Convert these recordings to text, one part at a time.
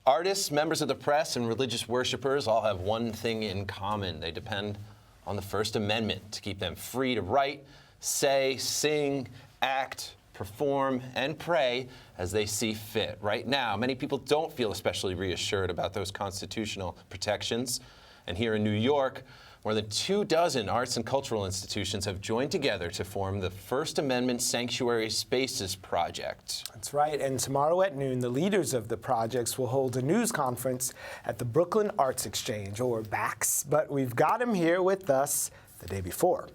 Artists, members of the press, and religious worshipers all have one thing in common. They depend on the First Amendment to keep them free to write, say, sing, act, perform, and pray as they see fit. Right now, many people don't feel especially reassured about those constitutional protections. And here in New York, more than 24 arts and cultural institutions have joined together to form the First Amendment Sanctuary Spaces Project. That's right, and tomorrow at noon, the leaders of the projects will hold a news conference at the Brooklyn Arts Exchange, or BAX, but we've got him here with us the day before.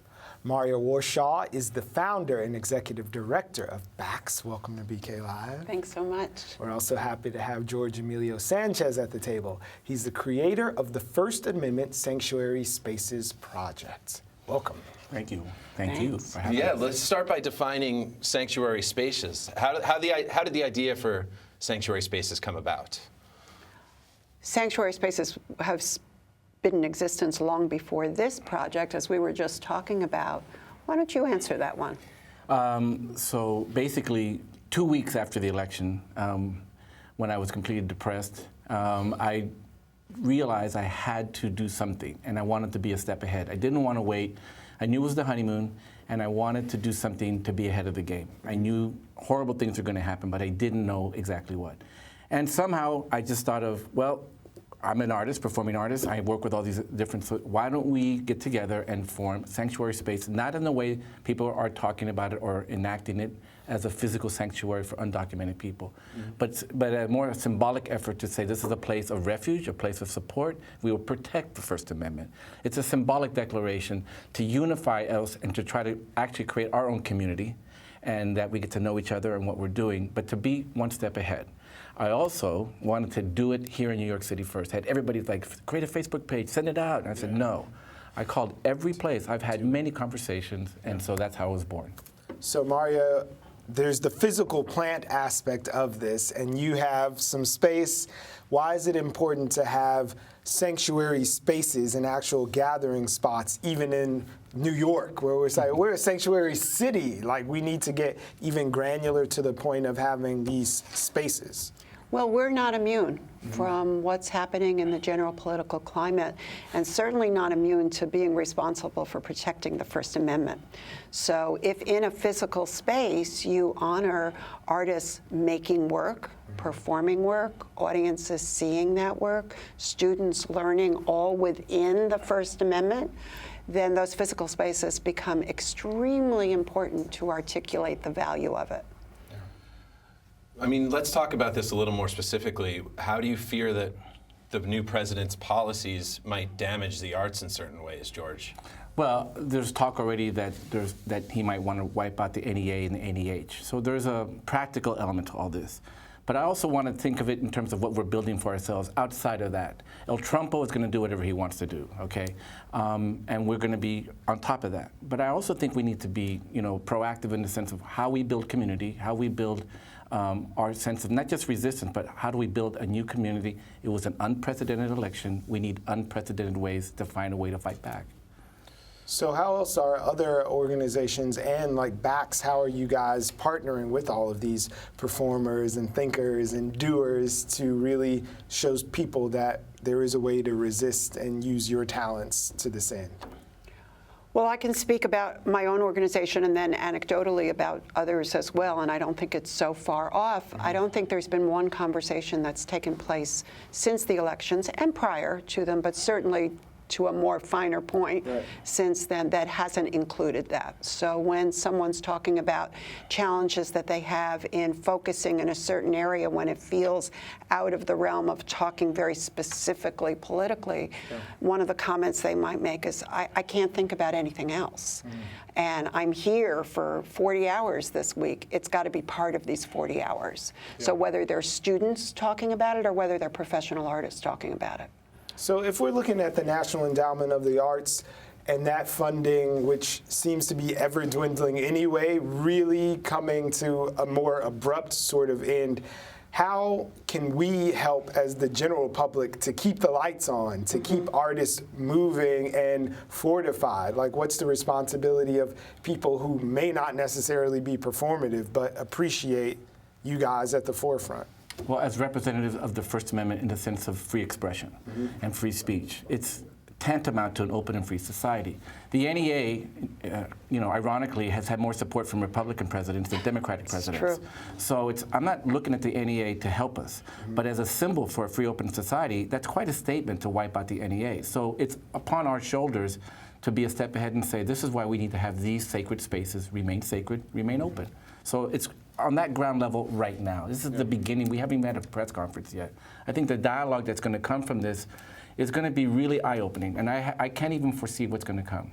Marya Warshaw is the founder and executive director of BAX. Welcome to BK Live. Thanks so much. We're also happy to have George Emilio Sanchez at the table. He's the creator of the First Amendment Sanctuary Spaces Project. Welcome. Thank you. Thank you for having Yeah, us. let's start by defining sanctuary spaces. How did the idea for sanctuary spaces come about? Sanctuary spaces have been in existence long before this project, as we were just talking about. Why don't you answer that one? So basically, 2 weeks after the election, when I was completely depressed, I realized I had to do something, and I wanted to be a step ahead. I didn't want to wait. I knew it was the honeymoon, and I wanted to do something to be ahead of the game. I knew horrible things were going to happen, but I didn't know exactly what. And somehow, I just thought of, well, I'm an artist, performing artist. I work with all these different, so why don't we get together and form sanctuary space, not in the way people are talking about it or enacting it as a physical sanctuary for undocumented people, but a more symbolic effort to say this is a place of refuge, a place of support. We will protect the First Amendment. It's a symbolic declaration to unify us and to try to actually create our own community, and that we get to know each other and what we're doing, but to be one step ahead. I also wanted to do it here in New York City first. Had everybody like, create a Facebook page, send it out. And I said, no. I called every place. I've had many conversations, and so that's how I was born. So Marya, there's the physical plant aspect of this, and you have some space. Why is it important to have sanctuary spaces and actual gathering spots, even in New York, where we're saying we're a sanctuary city? Like, we need to get even granular to the point of having these spaces. Well, we're not immune from what's happening in the general political climate, and certainly not immune to being responsible for protecting the First Amendment. So if in a physical space you honor artists making work, performing work, audiences seeing that work, students learning all within the First Amendment, then those physical spaces become extremely important to articulate the value of it. I mean, let's talk about this a little more specifically. How do you fear that the new president's policies might damage the arts in certain ways, George? Well, there's talk already that he might want to wipe out the NEA and the NEH. So there's a practical element to all this. But I also want to think of it in terms of what we're building for ourselves outside of that. El Trumpo is going to do whatever he wants to do, okay? And we're going to be on top of that. But I also think we need to be, proactive in the sense of how we build community, how we build our sense of not just resistance, but how do we build a new community? It was an unprecedented election. We need unprecedented ways to find a way to fight back. So how else are other organizations and like BAX, how are you guys partnering with all of these performers and thinkers and doers to really show people that there is a way to resist and use your talents to this end? Well, I can speak about my own organization and then anecdotally about others as well, and I don't think it's so far off. I don't think there's been one conversation that's taken place since the elections and prior to them, but certainly to a more finer point since then that hasn't included that. So when someone's talking about challenges that they have in focusing in a certain area when it feels out of the realm of talking very specifically politically, one of the comments they might make is, I can't think about anything else. And I'm here for 40 hours this week. It's got to be part of these 40 hours. So whether they're students talking about it or whether they're professional artists talking about it. So if we're looking at the National Endowment of the Arts and that funding, which seems to be ever dwindling anyway, really coming to a more abrupt sort of end, how can we help as the general public to keep the lights on, to keep artists moving and fortified? Like, what's the responsibility of people who may not necessarily be performative but appreciate you guys at the forefront? Well, as representatives of the First Amendment in the sense of free expression and free speech, it's tantamount to an open and free society. The NEA, ironically, has had more support from Republican presidents than Democratic presidents. True. So I'm not looking at the NEA to help us, but as a symbol for a free, open society, that's quite a statement to wipe out the NEA. So it's upon our shoulders to be a step ahead and say, this is why we need to have these sacred spaces remain sacred, remain open. So it's on that ground level right now. This is the beginning. We haven't even had a press conference yet. I think the dialogue that's going to come from this is going to be really eye-opening, and I can't even foresee what's going to come.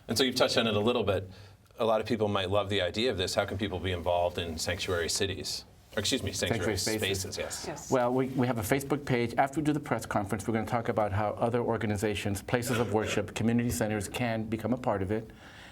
And so you've touched on it a little bit. A lot of people might love the idea of this. How can people be involved in sanctuary cities? Or excuse me, sanctuary spaces, yes. Well, we have a Facebook page. After we do the press conference, we're going to talk about how other organizations, places of worship, community centers can become a part of it.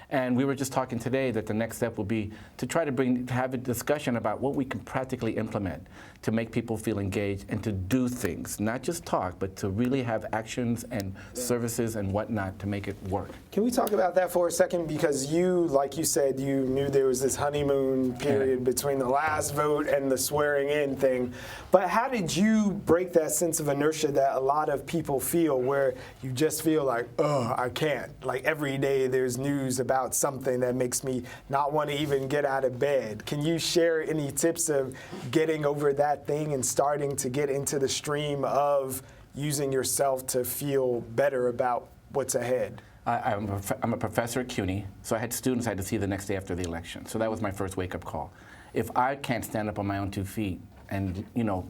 And we were just talking today that the next step will be to try to have a discussion about what we can practically implement to make people feel engaged and to do things, not just talk, but to really have actions and services and whatnot to make it work. Can we talk about that for a second? Because you, like you said, you knew there was this honeymoon period between the last vote and the swearing in thing. But how did you break that sense of inertia that a lot of people feel, where you just feel like, oh, I can't? Like every day there's news about something that makes me not want to even get out of bed. Can you share any tips of getting over that thing and starting to get into the stream of using yourself to feel better about what's ahead? I'm a professor at CUNY, so I had students I had to see the next day after the election. So that was my first wake-up call. If I can't stand up on my own 2 feet and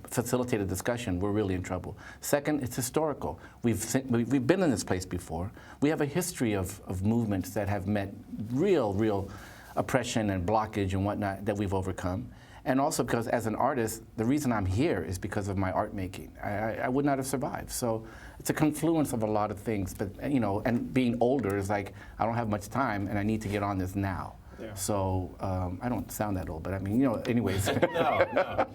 facilitate a discussion, we're really in trouble. Second, it's historical. We've been in this place before. We have a history of movements that have met real oppression and blockage and whatnot that we've overcome. And also because as an artist, the reason I'm here is because of my art making. I would not have survived. So it's a confluence of a lot of things. But and being older is like, I don't have much time and I need to get on this now. Yeah. So I don't sound that old, but I mean, anyways. No.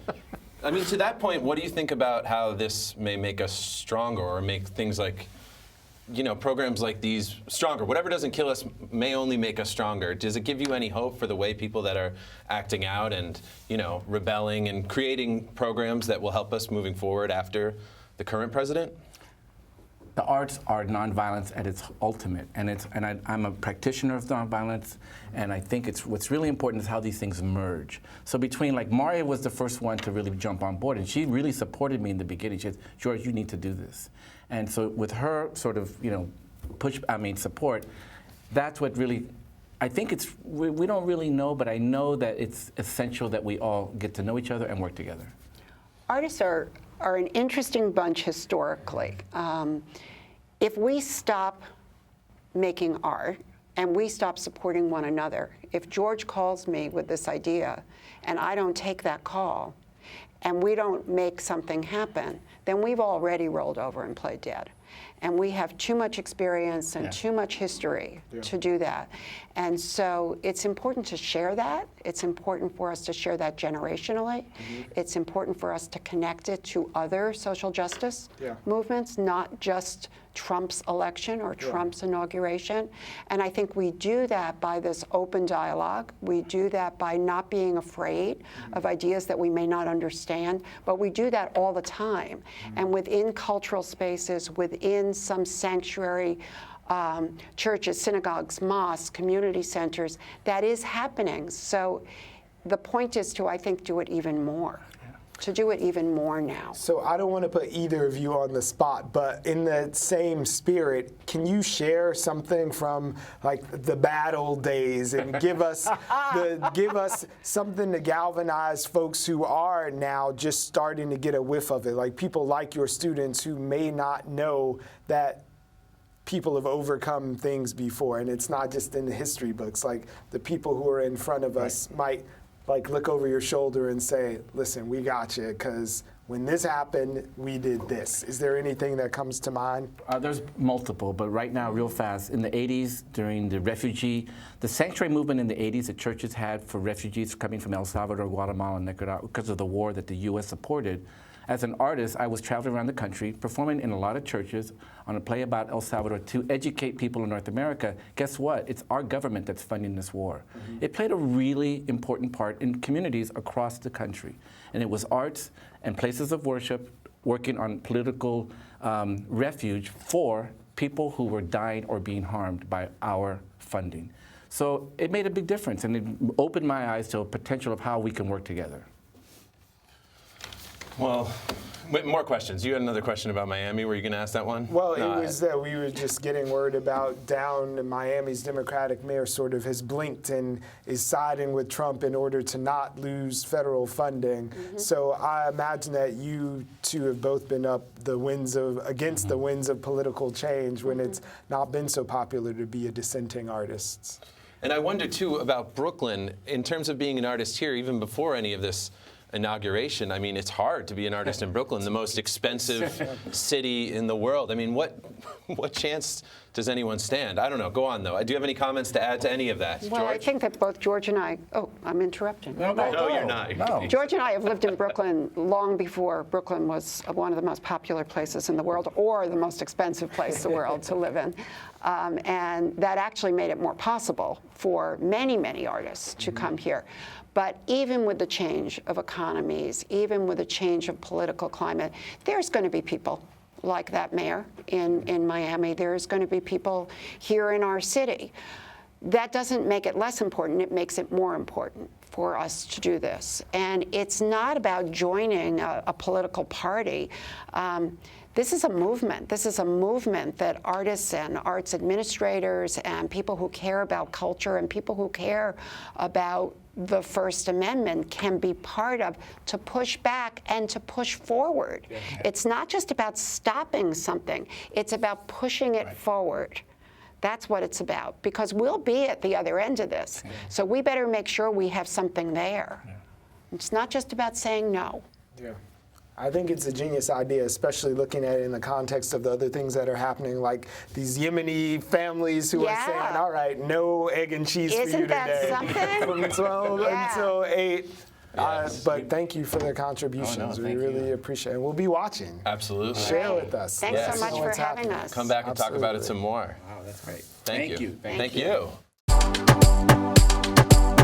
I mean, to that point, what do you think about how this may make us stronger or make things like, programs like these stronger? Whatever doesn't kill us may only make us stronger. Does it give you any hope for the way people that are acting out and, rebelling and creating programs that will help us moving forward after the current president? The arts are nonviolence at its ultimate, and I'm a practitioner of nonviolence, and I think what's really important is how these things merge. So between, like, Marya was the first one to really jump on board, and she really supported me in the beginning. She said, George, you need to do this. And so with her sort of, support, that's what really, I think we don't really know, but I know that it's essential that we all get to know each other and work together. Artists are an interesting bunch historically. If we stop making art and we stop supporting one another, if George calls me with this idea and I don't take that call and we don't make something happen, then we've already rolled over and played dead. And we have too much experience and too much history to do that. And so it's important to share that. It's important for us to share that generationally. It's important for us to connect it to other social justice movements, not just Trump's election or Trump's inauguration. And I think we do that by this open dialogue. We do that by not being afraid of ideas that we may not understand, but we do that all the time. And within cultural spaces, within some sanctuary churches, synagogues, mosques, community centers, that is happening. So the point is to, I think, do it even more. To do it even more now. So I don't want to put either of you on the spot, but in the same spirit, can you share something from like the bad old days and give us something to galvanize folks who are now just starting to get a whiff of it, like people like your students who may not know that people have overcome things before, and it's not just in the history books. Like the people who are in front of us might like look over your shoulder and say, listen, we got you, because when this happened, we did this. Is there anything that comes to mind? There's multiple, but right now, real fast, in the 80s, during the sanctuary movement in the 80s that churches had for refugees coming from El Salvador, Guatemala, and Nicaragua, because of the war that the U.S. supported, As an artist, I was traveling around the country, performing in a lot of churches on a play about El Salvador to educate people in North America. Guess what? It's our government that's funding this war. It played a really important part in communities across the country. And it was arts and places of worship working on political refuge for people who were dying or being harmed by our funding. So it made a big difference, and it opened my eyes to a potential of how we can work together. Well, wait, more questions. You had another question about Miami. Were you going to ask that one? Well, No, it was that we were just getting word about down in Miami's Democratic mayor sort of has blinked and is siding with Trump in order to not lose federal funding. So I imagine that you two have both been up the winds of against the winds of political change when it's not been so popular to be a dissenting artist. And I wonder, too, about Brooklyn, in terms of being an artist here, even before any of this inauguration. I mean, it's hard to be an artist in Brooklyn, the most expensive city in the world. I mean, what chance does anyone stand? I don't know. Go on, though. Do you have any comments to add to any of that, Well, I George? think that both George and I, I'm interrupting. No, you're not. No. George and I have lived in Brooklyn long before Brooklyn was one of the most popular places in the world or the most expensive place in the world to live in. And that actually made it more possible for many, many artists to come here. But even with the change of economies, even with the change of political climate, there's going to be people like that mayor in Miami. There's going to be people here in our city. That doesn't make it less important. It makes it more important for us to do this. And it's not about joining a political party. This is a movement. This is a movement that artists and arts administrators and people who care about culture and people who care about the First Amendment can be part of to push back and to push forward. Yeah. It's not just about stopping something. It's about pushing it forward. That's what it's about, because we'll be at the other end of this. Yeah. So we better make sure we have something there. Yeah. It's not just about saying no. Yeah. I think it's a genius idea, especially looking at it in the context of the other things that are happening, like these Yemeni families who are saying, all right, no egg and cheese for you today. Isn't that something? From 12 until 8. Yes. But thank you for the contributions. We really appreciate it. And we'll be watching. Absolutely. Share with us. Thanks so much for having us. Come back and talk about it some more. Wow, that's great. Thank you. Thank you. Thank you.